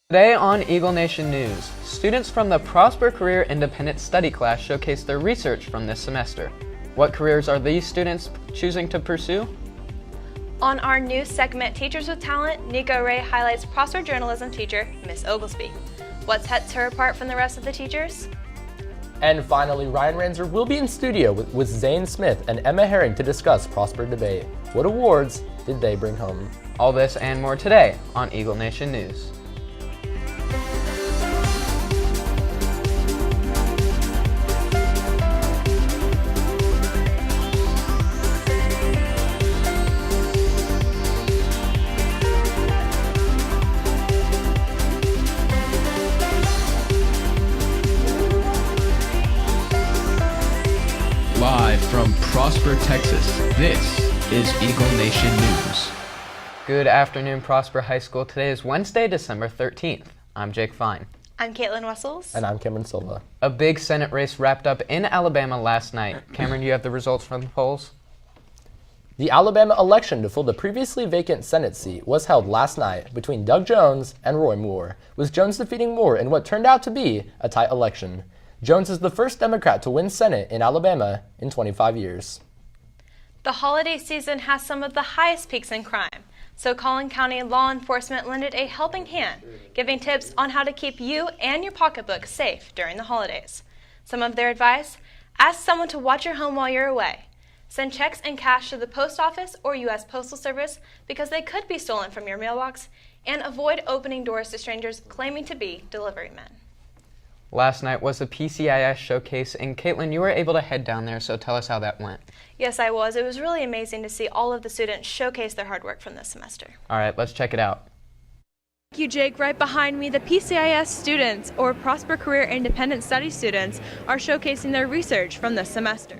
Today on Eagle Nation News, students from the Prosper Career Independent Study class showcase their research from this semester. What careers are these students choosing to pursue? On our new segment, Teachers with Talent, Nico Ray highlights Prosper journalism teacher, Miss Oglesby. What sets her apart from the rest of the teachers? And finally, Ryan Ranzer will be in studio with Zane Smith and Emma Herring to discuss Prosper Debate. What awards did they bring home? All this and more today on Eagle Nation News. Live from Prosper, Texas, this is Eagle Nation News. Good afternoon, Prosper High School. Today is Wednesday, December 13th. I'm Jake Fine. I'm Caitlin Wessels. And I'm Cameron Silva. A big Senate race wrapped up in Alabama last night. Cameron, do you have the results from the polls? The Alabama election to fill the previously vacant Senate seat was held last night between Doug Jones and Roy Moore, with Jones defeating Moore in what turned out to be a tight election. Jones is the first Democrat to win Senate in Alabama in 25 years. The holiday season has some of the highest peaks in crime, so Collin County law enforcement lended a helping hand, giving tips on how to keep you and your pocketbook safe during the holidays. Some of their advice: ask someone to watch your home while you're away. Send checks and cash to the post office or U.S. Postal Service because they could be stolen from your mailbox, and avoid opening doors to strangers claiming to be delivery men. Last night was the PCIS showcase, and Caitlin, you were able to head down there, so tell us how that went. Yes, I was. It was really amazing to see all of the students showcase their hard work from this semester. All right, let's check it out. Thank you, Jake. Right behind me, the PCIS students, or Prosper Career Independent Study students, are showcasing their research from this semester.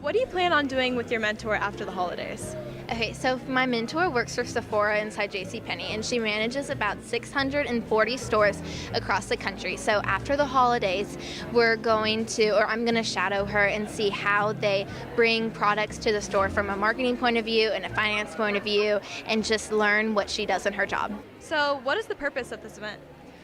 What do you plan on doing with your mentor after the holidays? Okay, so my mentor works for Sephora inside JCPenney, and she manages about 640 stores across the country. So after the holidays, I'm going to shadow her and see how they bring products to the store from a marketing point of view and a finance point of view, and just learn what she does in her job. So what is the purpose of this event?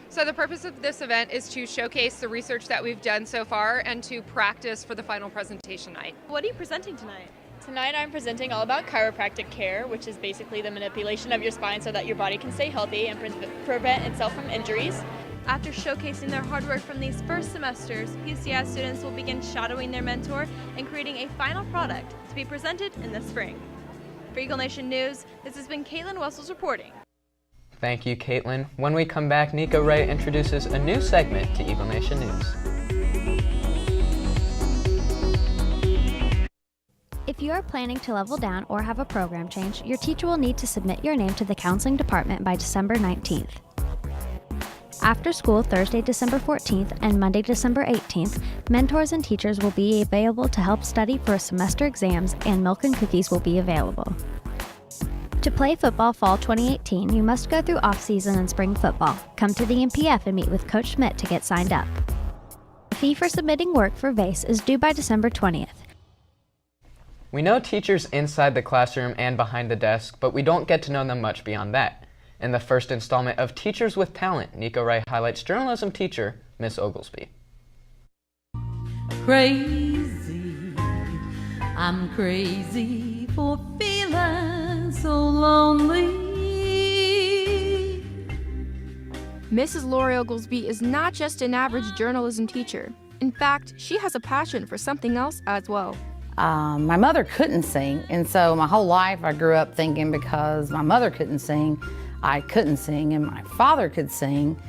So the purpose of this event is to showcase the research that we've done so far and to practice for the final presentation night. What are you presenting tonight? Tonight I'm presenting all about chiropractic care, which is basically the manipulation of your spine so that your body can stay healthy and prevent itself from injuries. After showcasing their hard work from these first semesters, PCIS students will begin shadowing their mentor and creating a final product to be presented in the spring. For Eagle Nation News, this has been Caitlin Wessels reporting. Thank you, Caitlin. When we come back, Nico Ray introduces a new segment to Eagle Nation News. If you are planning to level down or have a program change, your teacher will need to submit your name to the counseling department by December 19th. After school, Thursday, December 14th and Monday, December 18th, mentors and teachers will be available to help study for semester exams, and milk and cookies will be available. To play football fall 2018, you must go through off-season and spring football. Come to the MPF and meet with Coach Schmidt to get signed up. The fee for submitting work for VASE is due by December 20th. We know teachers inside the classroom and behind the desk, but we don't get to know them much beyond that. In the first installment of Teachers with Talent, Nico Ray highlights journalism teacher, Miss Oglesby. Crazy, I'm crazy for feeling so lonely. Mrs. Lori Oglesby is not just an average journalism teacher. In fact, she has a passion for something else as well. My mother couldn't sing, and so my whole life I grew up thinking because my mother couldn't sing, I couldn't sing, and my father could sing.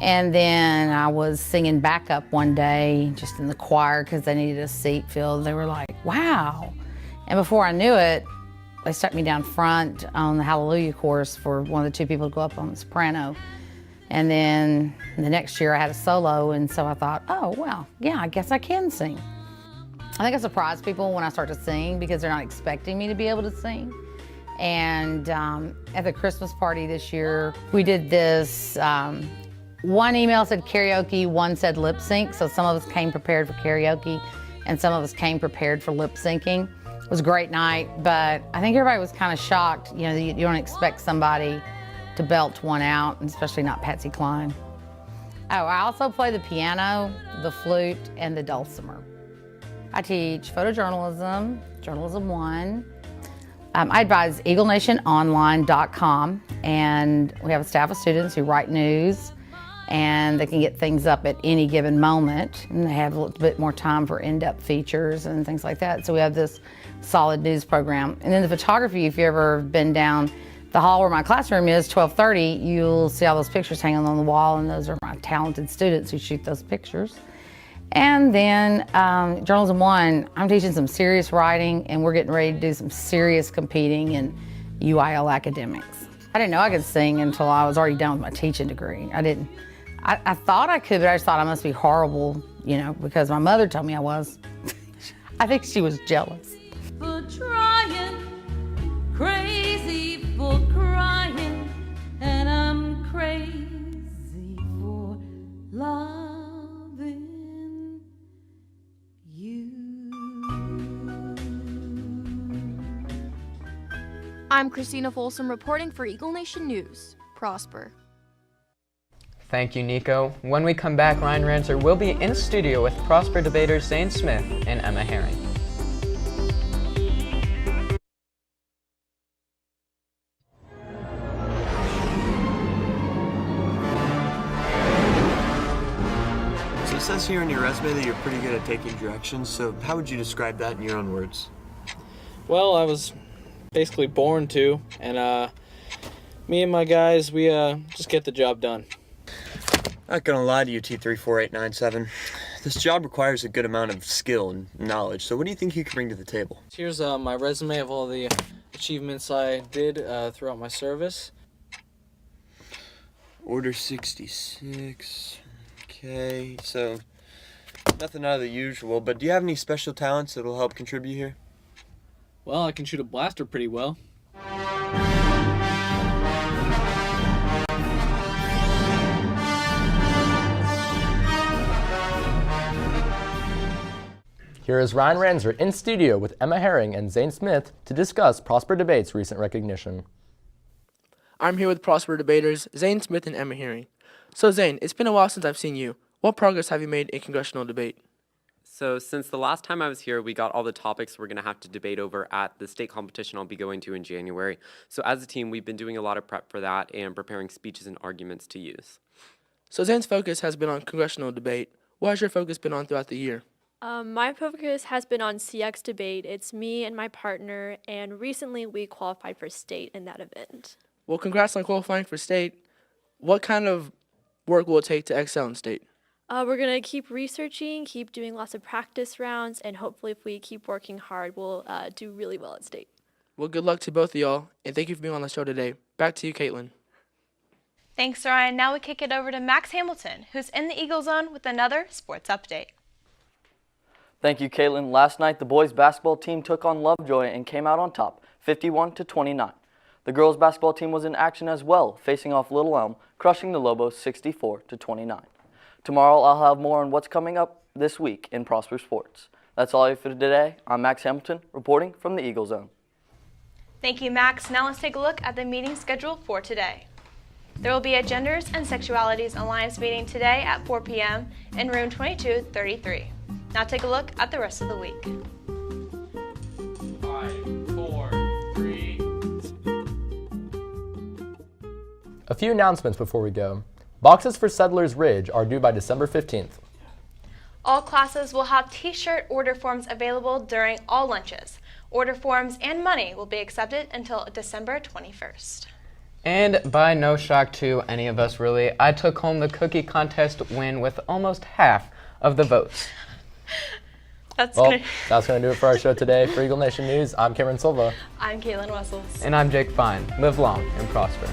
And then I was singing backup one day, just in the choir, because they needed a seat filled. They were like, wow. And before I knew it, they stuck me down front on the Hallelujah chorus for one of the two people to go up on the soprano. And then the next year I had a solo, and so I thought, oh, well, yeah, I guess I can sing. I think I surprise people when I start to sing because they're not expecting me to be able to sing. And at the Christmas party this year, we did this, one email said karaoke, one said lip sync, so some of us came prepared for karaoke, and some of us came prepared for lip syncing. It was a great night, but I think everybody was kind of shocked. You know, you don't expect somebody to belt one out, and especially not Patsy Cline. Oh, I also play the piano, the flute, and the dulcimer. I teach photojournalism, Journalism 1. I advise EagleNationOnline.com, and we have a staff of students who write news, and they can get things up at any given moment, and they have a little bit more time for in-depth features and things like that. So we have this solid news program. And then the photography, if you've ever been down the hall where my classroom is, 1230, you'll see all those pictures hanging on the wall, and those are my talented students who shoot those pictures. And then Journalism 1, I'm teaching some serious writing, and we're getting ready to do some serious competing in UIL academics. I didn't know I could sing until I was already done with my teaching degree. I thought I could, but I just thought I must be horrible, you know, because my mother told me I was. I think she was jealous. For trying, crazy for crying, and I'm crazy for loving you. I'm Christina Folsom reporting for Eagle Nation News. Prosper. Thank you, Nico. When we come back, Ryan Ranzer will be in studio with Prosper debaters Zane Smith and Emma Herring. So it says here in your resume that you're pretty good at taking directions, so how would you describe that in your own words? Well, I was basically born to, and me and my guys, we just get the job done. Not gonna lie to you, T34897. This job requires a good amount of skill and knowledge, so what do you think you can bring to the table? Here's my resume of all the achievements I did throughout my service. Order 66. Okay, so nothing out of the usual, but do you have any special talents that will help contribute here? Well, I can shoot a blaster pretty well. Here is Ryan Ranzer in studio with Emma Herring and Zane Smith to discuss Prosper Debate's recent recognition. I'm here with Prosper debaters Zane Smith and Emma Herring. So Zane, it's been a while since I've seen you. What progress have you made in congressional debate? So since the last time I was here, we got all the topics we're going to have to debate over at the state competition I'll be going to in January. So as a team, we've been doing a lot of prep for that and preparing speeches and arguments to use. So Zane's focus has been on congressional debate. What has your focus been on throughout the year? My focus has been on CX debate. It's me and my partner, and recently we qualified for state in that event. Well, congrats on qualifying for state. What kind of work will it take to excel in state? We're going to keep researching, keep doing lots of practice rounds, and hopefully if we keep working hard, we'll do really well at state. Well, good luck to both of y'all, and thank you for being on the show today. Back to you, Caitlin. Thanks, Ryan. Now we kick it over to Max Hamilton, who's in the Eagle Zone with another sports update. Thank you, Caitlin. Last night, the boys basketball team took on Lovejoy and came out on top, 51-29. The girls basketball team was in action as well, facing off Little Elm, crushing the Lobos 64-29. Tomorrow, I'll have more on what's coming up this week in Prosper Sports. That's all I have for today. I'm Max Hamilton, reporting from the Eagle Zone. Thank you, Max. Now let's take a look at the meeting schedule for today. There will be a Genders and Sexualities Alliance meeting today at 4 p.m. in room 2233. Now take a look at the rest of the week. 5, 4, 3. A few announcements before we go. Boxes for Settlers Ridge are due by December 15th. All classes will have t-shirt order forms available during all lunches. Order forms and money will be accepted until December 21st. And by no shock to any of us really, I took home the cookie contest win with almost half of the votes. That's going to do it for our show today. For Eagle Nation News, I'm Cameron Silva. I'm Kaylin Wessels. And I'm Jake Fine. Live long and prosper.